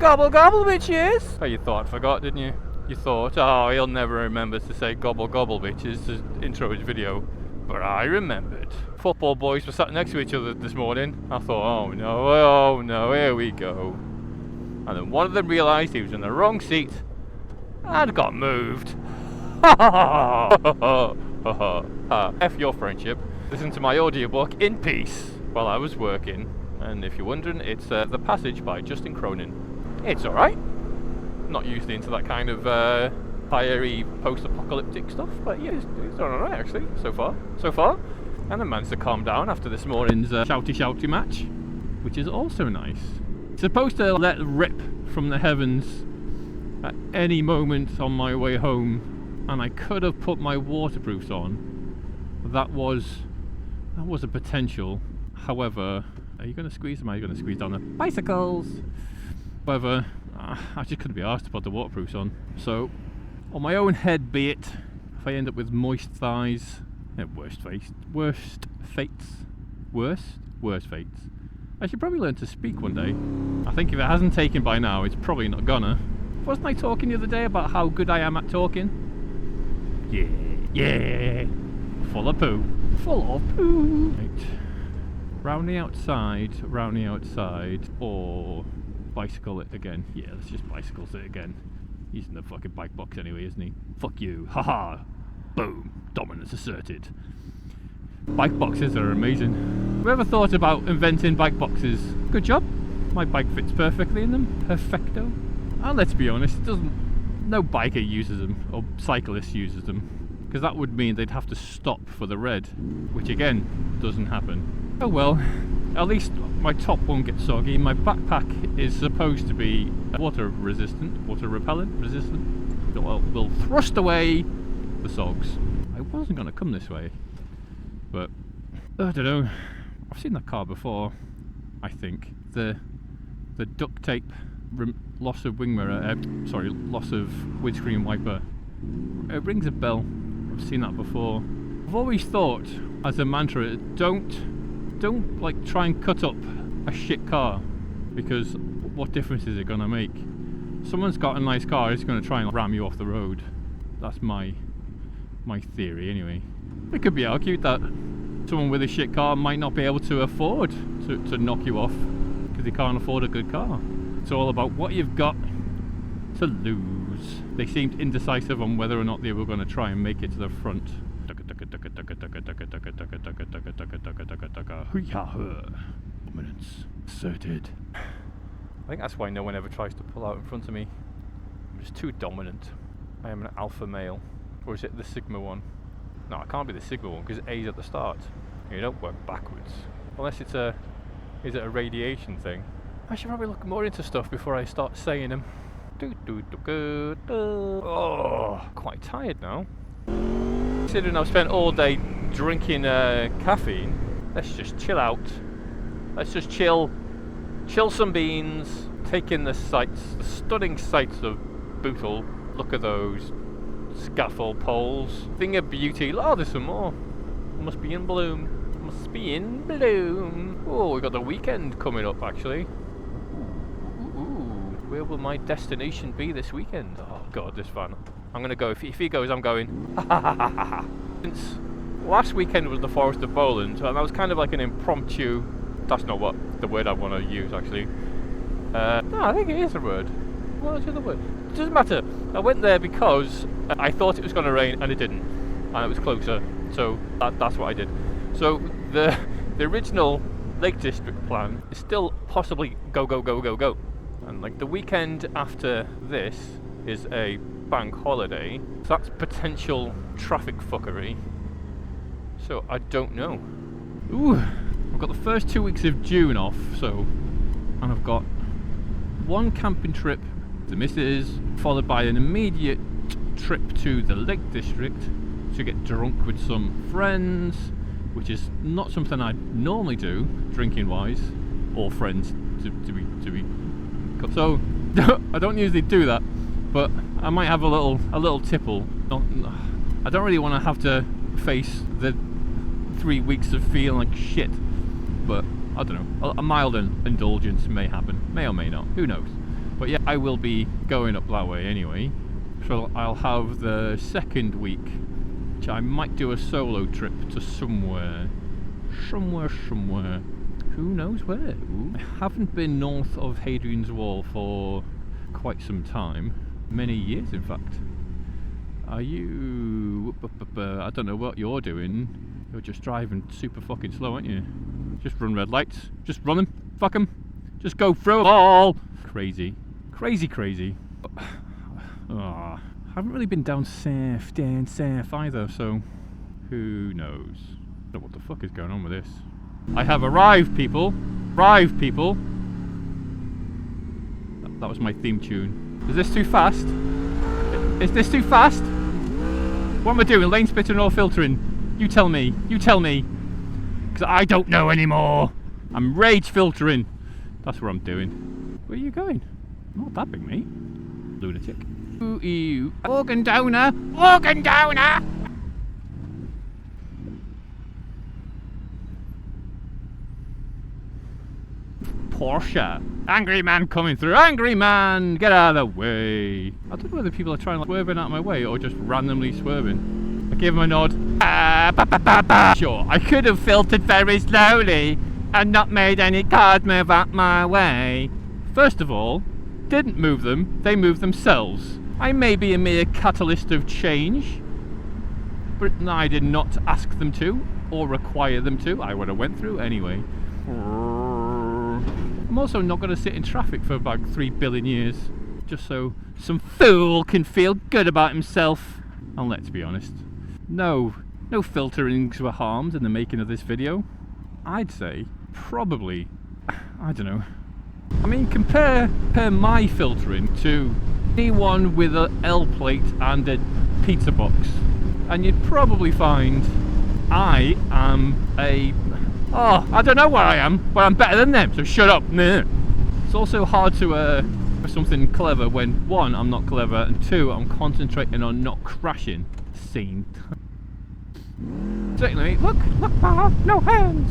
Gobble gobble, bitches! Oh, you thought I forgot, didn't you? You thought, oh, he'll never remember to say gobble gobble, bitches to intro his video. But I remembered. Football boys were sat next to each other this morning. I thought, oh no, here we go. And then one of them realised he was in the wrong seat and got moved. F your friendship. Listen to my audiobook in peace while I was working. And if you're wondering, it's The Passage by Justin Cronin. It's alright. Not usually into that kind of fiery post-apocalyptic stuff, but yeah, it's alright actually, so far. And I managed to calm down after this morning's shouty match, which is also nice. It's supposed to let rip from the heavens at any moment on my way home, and I could have put my waterproofs on. That was a potential. However, are you going to squeeze? Am I going to squeeze down the bicycles? However, I just couldn't be asked to put the waterproofs on. So, on my own head be it, if I end up with moist thighs, worst fates. I should probably learn to speak one day. I think if it hasn't taken by now, it's probably not gonna. Wasn't I talking the other day about how good I am at talking? Yeah. Full of poo. Right. Round the outside, or bicycle it again. Yeah, let's just bicycles it again. He's in the fucking bike box anyway, isn't he? Fuck you. Haha. Boom. Dominance asserted. Bike boxes are amazing. Whoever thought about inventing bike boxes? Good job. My bike fits perfectly in them. Perfecto. And let's be honest, no biker uses them, or cyclist uses them, because that would mean they'd have to stop for the red, which again, doesn't happen. Oh well, at least my top won't get soggy. My backpack is supposed to be water repellent resistant. Will thrust away the sogs. I wasn't going to come this way, but I don't know. I've seen that car before, I think. The duct tape loss of wing mirror, loss of windscreen wiper. It rings a bell. I've seen that before. I've always thought, as a mantra, don't like try and cut up a shit car, because what difference is it gonna make? Someone's got a nice car, it's gonna try and ram you off the road. That's my theory anyway. It could be argued that someone with a shit car might not be able to afford to knock you off because they can't afford a good car. It's all about what you've got to lose. They seemed indecisive on whether or not they were going to try and make it to the front. Dominance asserted. I think that's why no one ever tries to pull out in front of me. I'm just too dominant. I am an alpha male. Or is it the Sigma one? No, it can't be the Sigma one because A's at the start. You don't work backwards. Unless it's is it a radiation thing? I should probably look more into stuff before I start saying them. Oh, quite tired now. Considering I've spent all day drinking caffeine, let's just chill out. Let's just chill some beans, take in the sights, the stunning sights of Bootle. Look at those scaffold poles. Thing of beauty. Oh, there's some more. Must be in bloom. Oh, we got the weekend coming up actually. Where will my destination be this weekend? Oh god, this van. I'm gonna go. If he goes, I'm going. Since last weekend was the Forest of Bowland, and that was kind of like an impromptu. That's not what the word I want to use actually. No, I think it is a word. What is the other word? It doesn't matter. I went there because I thought it was going to rain and it didn't, and it was closer. So that's what I did. So the original Lake District plan is still possibly go. And like the weekend after this is a bank holiday, so that's potential traffic fuckery. So I don't know. Ooh, I've got the first 2 weeks of June off, and I've got one camping trip, the missus, followed by an immediate trip to the Lake District to get drunk with some friends, which is not something I normally do, drinking wise, or friends to be. So I don't usually do that, but I might have a little tipple. I don't really want to have to face the 3 weeks of feeling like shit, but I don't know. A mild indulgence may happen, may or may not. Who knows? But yeah, I will be going up that way anyway. So I'll have the second week, which I might do a solo trip to somewhere. Who knows where? Ooh. I haven't been north of Hadrian's Wall for quite some time. Many years, in fact. Are you... I don't know what you're doing. You're just driving super fucking slow, aren't you? Just run red lights. Just run them. Fuck them. Just go through them all. Crazy. Crazy. I haven't really been down south either, so who knows? I don't know what the fuck is going on with this. I have arrived, people. Arrived, people. That was my theme tune. Is this too fast? Is this too fast? What am I doing? Lane splitting or filtering? You tell me. You tell me. Because I don't know anymore. I'm rage filtering. That's what I'm doing. Where are you going? Not that big, mate. Lunatic. Ooh, organ donor. Organ donor. Porsche. Angry man coming through. Angry man, get out of the way. I don't know whether people are trying to swerving out of my way or just randomly swerving. I give him a nod. Sure, I could have filtered very slowly and not made any cars move out my way. First of all, didn't move them, they moved themselves. I may be a mere catalyst of change, but I did not ask them to or require them to. I would have went through anyway. I'm also not going to sit in traffic for about 3 billion years just so some fool can feel good about himself. And let's be honest, no filterings were harmed in the making of this video. I'd say probably, I don't know. I mean, compare my filtering to anyone with an L plate and a pizza box, and you'd probably find I am a... Oh, I don't know where I am, but I'm better than them, so shut up. Nah. It's also hard to for something clever when, one, I'm not clever, and two, I'm concentrating on not crashing. Scene. Certainly, look, Papa, no hands.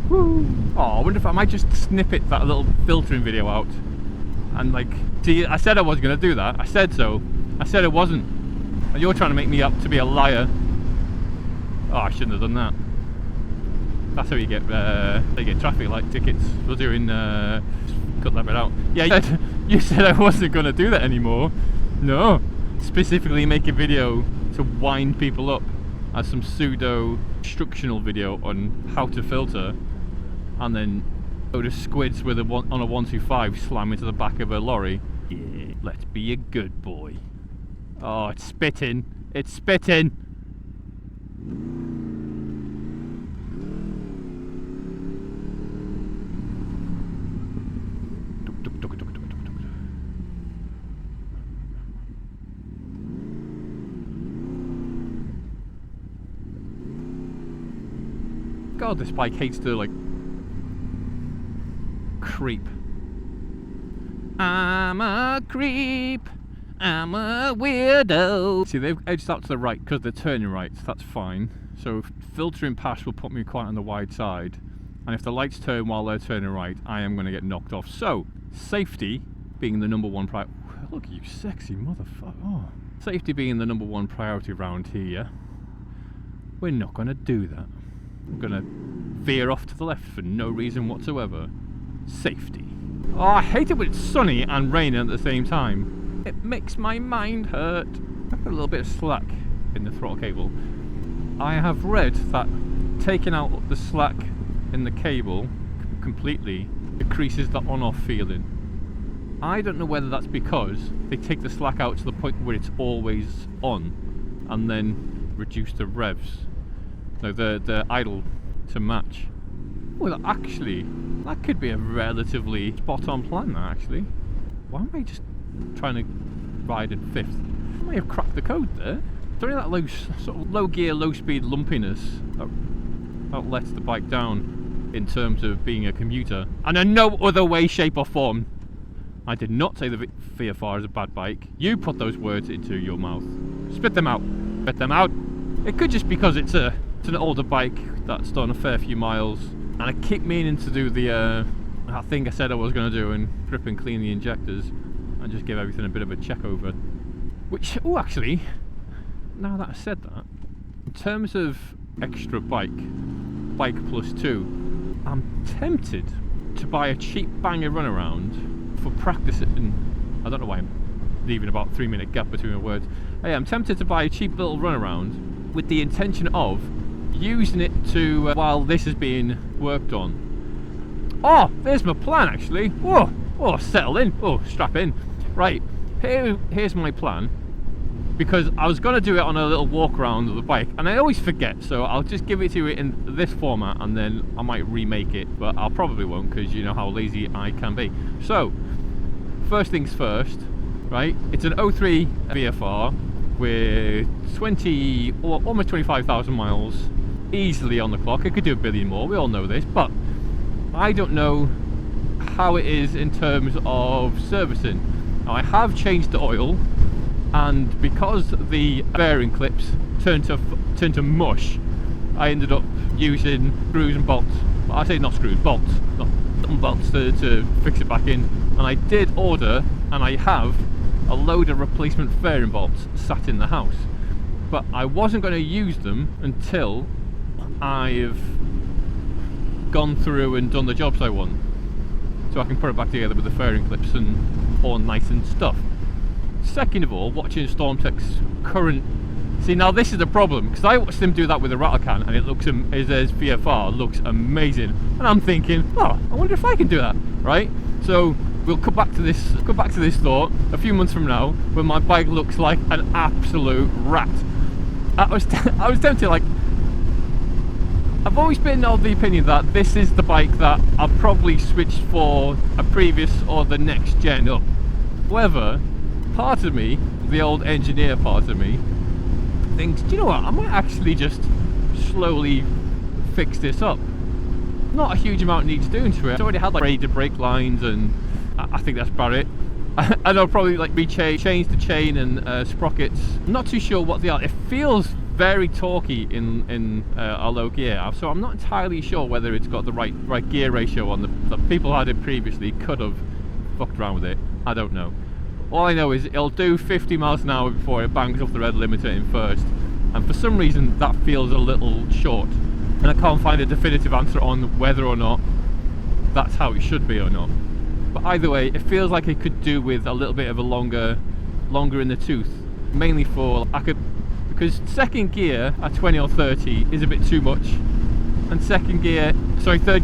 Woo. Oh, I wonder if I might just snippet that little filtering video out. And like, see, I said I was going to do that. I said so. I said it wasn't. And you're trying to make me up to be a liar. Oh, I shouldn't have done that. That's how you get traffic light tickets for doing. Cut that bit out. Yeah, you said I wasn't going to do that anymore. No, specifically make a video to wind people up as some pseudo instructional video on how to filter, and then load of squids with on a 125 slam into the back of a lorry. Yeah, let's be a good boy. Oh, it's spitting. It's spitting. God, this bike hates to, like, creep. I'm a creep. I'm a weirdo. See, they've edged out to the right because they're turning right. So that's fine. So filtering past will put me quite on the wide side. And if the lights turn while they're turning right, I am going to get knocked off. So, safety being the number one priority. Look at you, sexy motherfucker. Oh. Safety being the number one priority around here. We're not going to do that. I'm going to veer off to the left for no reason whatsoever. Safety. Oh, I hate it when it's sunny and raining at the same time. It makes my mind hurt. I've got a little bit of slack in the throttle cable. I have read that taking out the slack in the cable completely decreases the on-off feeling. I don't know whether that's because they take the slack out to the point where it's always on and then reduce the revs. No, the idle to match. Well, actually, that could be a relatively spot-on plan, actually. Why am I just trying to ride in fifth? I may have cracked the code there. It's only that low, sort of low gear, low speed lumpiness that lets the bike down in terms of being a commuter. And in no other way, shape or form. I did not say the VFR is a bad bike. You put those words into your mouth. Spit them out. Spit them out. It could just because it's an older bike that's done a fair few miles, and I keep meaning to do the that thing I said I was going to do and grip and clean the injectors. and just give everything a bit of a check over. Which, oh, actually, now that I said that, in terms of extra bike plus 2, I'm tempted to buy a cheap banger runaround for practicing. I don't know why I'm leaving about 3-minute gap between my words. I'm tempted to buy a cheap little runaround with the intention of using it to while this is being worked on. Oh, there's my plan actually. Whoa, oh, settle in. Oh, strap in. Right, here's my plan. Because I was going to do it on a little walk around of the bike, and I always forget, so I'll just give it to you in this format, and then I might remake it, but I probably won't, because you know how lazy I can be. So, first things first, right, it's an 03 VFR with 20 or almost 25,000 miles easily on the clock. It could do a billion more, we all know this, but I don't know how it is in terms of servicing. Now, I have changed the oil, and because the bearing clips turned to mush, I ended up using screws and bolts. Well, I say not screws, bolts, not bolts to fix it back in. And I did order, and I have a load of replacement fairing bolts sat in the house, but I wasn't going to use them until I've gone through and done the jobs I want, so I can put it back together with the fairing clips and all nice and stuff. Second of all, watching Stormtech's current... See, now this is the problem, because I watched them do that with a rattle can, and it looks, his VFR looks amazing, and I'm thinking, oh, I wonder if I can do that, right? So we'll come back to this thought a few months from now, when my bike looks like an absolute rat. I was tempted, like, I've always been of the opinion that this is the bike that I'll probably switch for a previous or the next gen up. However, part of me, the old engineer part of me, thinks, do you know what, I might actually just slowly fix this up. Not a huge amount needs doing to it. It's already had like braided brake lines, and I think that's about it. And I'll probably like change the chain and sprockets. I'm not too sure what they are. It feels very torquey in a low gear, so I'm not entirely sure whether it's got the right gear ratio on the people who had it previously could have fucked around with it. I don't know. All I know is it'll do 50 miles an hour before it bangs off the red limiter in first, and for some reason that feels a little short, and I can't find a definitive answer on whether or not that's how it should be or not. But either way, it feels like it could do with a little bit of a longer in the tooth, mainly for because second gear at 20 or 30 is a bit too much, and third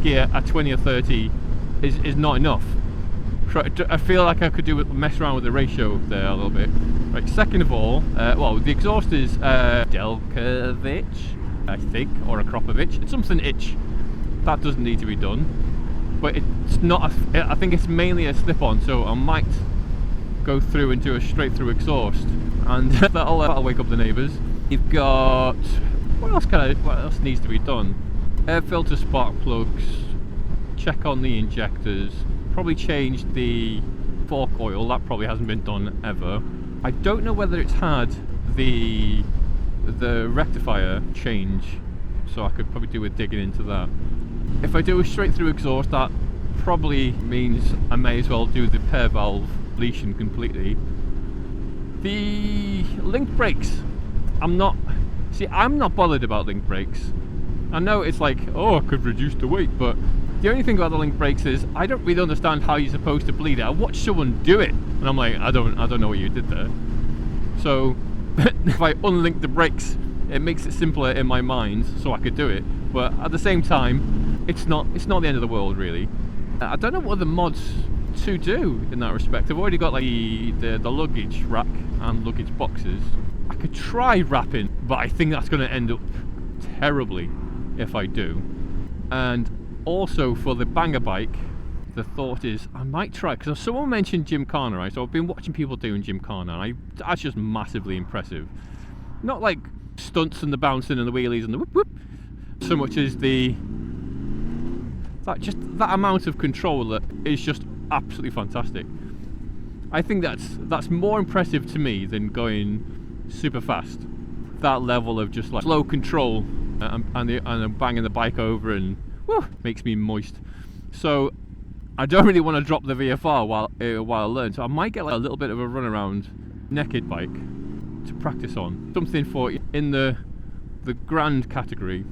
gear at 20 or 30 is not enough. I feel like I could mess around with the ratio there a little bit. Right, second of all, well, the exhaust is Delkovich, I think, or a Kropovich. It's something itch. That doesn't need to be done. But it's not, I think it's mainly a slip-on, so I might go through and do a straight-through exhaust. And that'll wake up the neighbours. You've got, what else needs to be done? Air filter, spark plugs, check on the injectors, probably change the fork oil. That probably hasn't been done ever. I don't know whether it's had the rectifier change, so I could probably do with digging into that. If I do a straight through exhaust, that probably means I may as well do the pair valve deletion completely. The link brakes, I'm not bothered about link brakes. I know it's like, oh, I could reduce the weight, but the only thing about the link brakes is I don't really understand how you're supposed to bleed it. I watched someone do it, and I'm like, I don't know what you did there. So if I unlink the brakes, it makes it simpler in my mind, so I could do it. But at the same time, it's not the end of the world, really. I don't know what other mods to do in that respect. I've already got like the luggage rack and luggage boxes. I could try wrapping, but I think that's going to end up terribly if I do. And also for the banger bike, the thought is I might try, because someone mentioned Gymkhana, right? So I've been watching people doing Gymkhana, and that's just massively impressive. Not like stunts and the bouncing and the wheelies and the whoop whoop, so much as that amount of control that is just absolutely fantastic. I think that's more impressive to me than going super fast. That level of just like slow control and banging the bike over and whew, makes me moist. So I don't really want to drop the VFR while I learn, so I might get like a little bit of a run around naked bike to practice on. Something for in the grand category.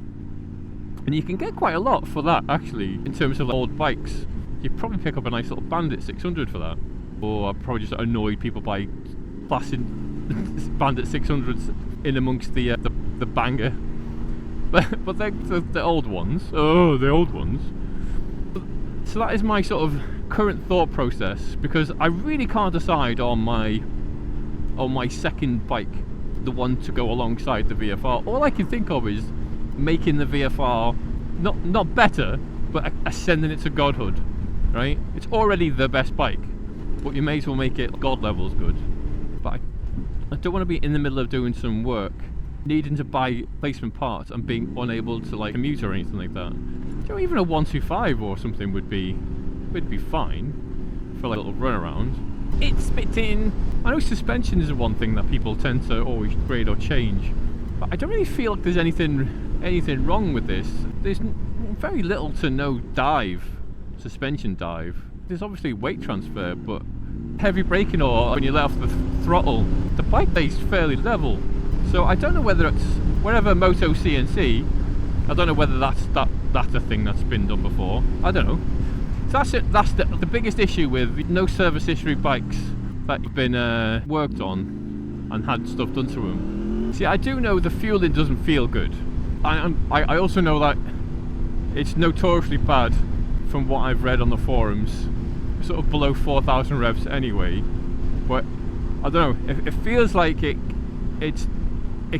And you can get quite a lot for that, actually, in terms of old bikes. You'd probably pick up a nice little Bandit 600 for that. Or I've probably just annoyed people by flashing Bandit 600s in amongst the banger. But they're the old ones. Oh, the old ones. So that is my sort of current thought process, because I really can't decide on my second bike, the one to go alongside the VFR. All I can think of is making the VFR not better, but ascending it to godhood, right? It's already the best bike, but you may as well make it god levels good. But I don't want to be in the middle of doing some work, needing to buy replacement parts and being unable to like commute or anything like that. You know, even a 125 or something would be fine for like a little run around. It's spitting. I know suspension is one thing that people tend to always grade or change, but I don't really feel like there's anything wrong with this. There's very little to no suspension dive. There's obviously weight transfer, but heavy braking or when you let off the throttle, the bike stays fairly level. So I don't know whether it's whatever Moto CNC. I don't know whether that's a thing that's been done before. I don't know. So that's it. That's the biggest issue with no service history bikes that have been worked on and had stuff done to them. See, I do know the fueling doesn't feel good. I also know that it's notoriously bad, from what I've read on the forums, sort of below 4,000 revs anyway. But I don't know. It feels like it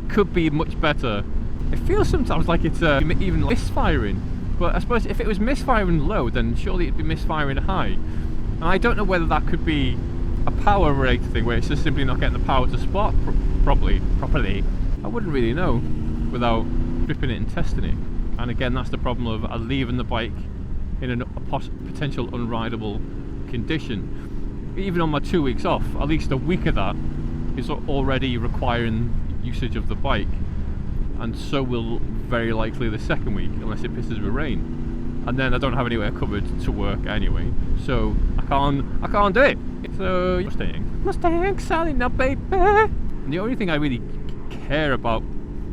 could be much better. It feels sometimes like it's even misfiring. But I suppose if it was misfiring low, then surely it'd be misfiring high. And I don't know whether that could be a power related thing, where it's just simply not getting the power to spot properly. I wouldn't really know without gripping it and testing it. And again, that's the problem of leaving the bike in a potential unrideable condition. Even on my 2 weeks off, at least a week of that is already requiring usage of the bike, and so will very likely the second week, unless it pisses with rain. And then I don't have anywhere covered to work anyway, so I can't do it. So Mustang Sally now, baby. And the only thing I really care about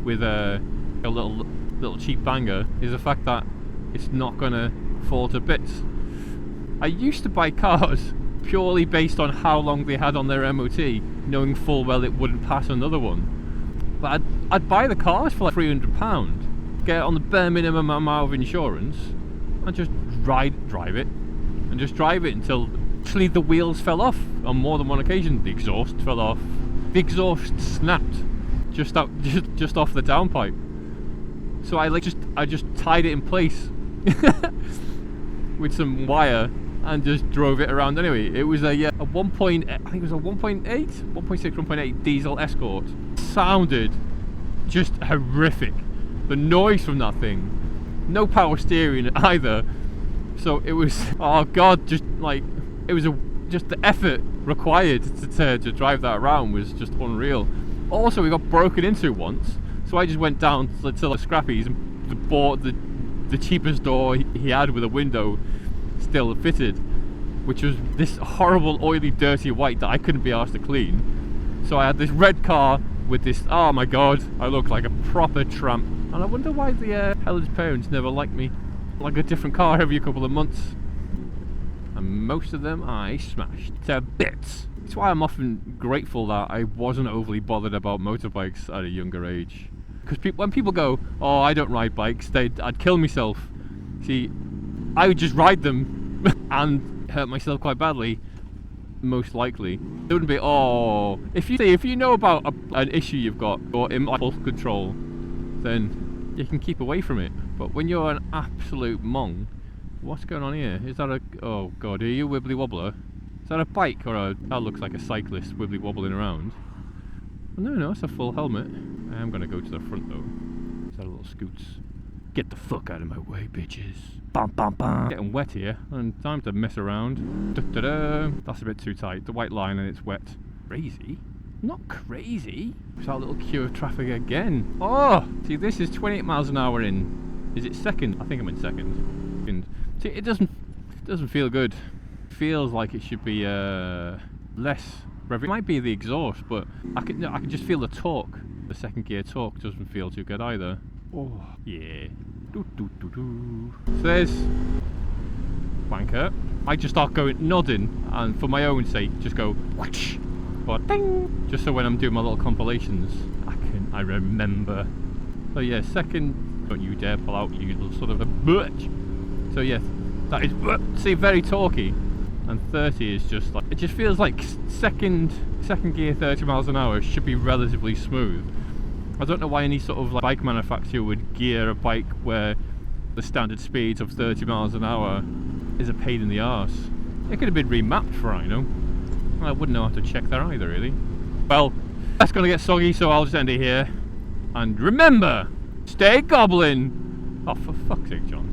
with a little cheap banger is the fact that it's not gonna fall to bits. I used to buy cars purely based on how long they had on their MOT, knowing full well it wouldn't pass another one. But I'd buy the cars for like £300, get on the bare minimum amount of insurance, and just drive it, and just drive it until actually the wheels fell off on more than one occasion. The exhaust fell off. The exhaust snapped just off the downpipe. So I just tied it in place with some wire and just drove it around anyway. It was a 1.8 diesel Escort. Sounded just horrific. The noise from that thing. No power steering either. So it was, oh god, just the effort required to drive that around was just unreal. Also, we got broken into once, so I just went down to the Scrappies and bought the cheapest door he had with a window still fitted, which was this horrible oily dirty white that I couldn't be asked to clean. So I had this red car with this, oh my god, I look like a proper tramp. And I wonder why the Helen's parents never liked me. Like a different car every couple of months. And most of them I smashed to bits. That's why I'm often grateful that I wasn't overly bothered about motorbikes at a younger age. Because when people go, oh, I don't ride bikes, I'd kill myself. See, I would just ride them and hurt myself quite badly, most likely. It wouldn't be, oh, if you know about an issue you've got or impulse control, then you can keep away from it. But when you're an absolute mong, what's going on here? Is that oh god, are you a wibbly wobbler? Is that a bike or that looks like a cyclist wibbly wobbling around? No, it's a full helmet. I am gonna go to the front though. Is that a little scoots? Get the fuck out of my way, bitches. Bam, bam, bam. Getting wet here, and time to mess around. Da-da-da. That's a bit too tight. The white line and it's wet. Crazy? Not crazy. It's that little queue of traffic again. Oh! See, this is 28 miles an hour in. Is it second? I think I'm in second. See, it doesn't... Doesn't feel good. Feels like it should be less rev. It might be the exhaust, but I can just feel the torque. The second gear torque doesn't feel too good either. Oh yeah. Doo, doo, doo, doo. So there's wanker. I just start going nodding, and for my own sake, just go whoosh or ding, just so when I'm doing my little compilations, I remember. So yeah, second, don't you dare pull out, you little sort of a bitch. So yes, that is see very torquey, and 30 is just like, it just feels like second gear 30 miles an hour should be relatively smooth. I don't know why any sort of like bike manufacturer would gear a bike where the standard speed of 30 miles an hour is a pain in the arse. It could have been remapped for I know. I wouldn't know how to check that either, really. Well, that's going to get soggy, so I'll just end it here. And remember, stay goblin! Oh, for fuck's sake, John.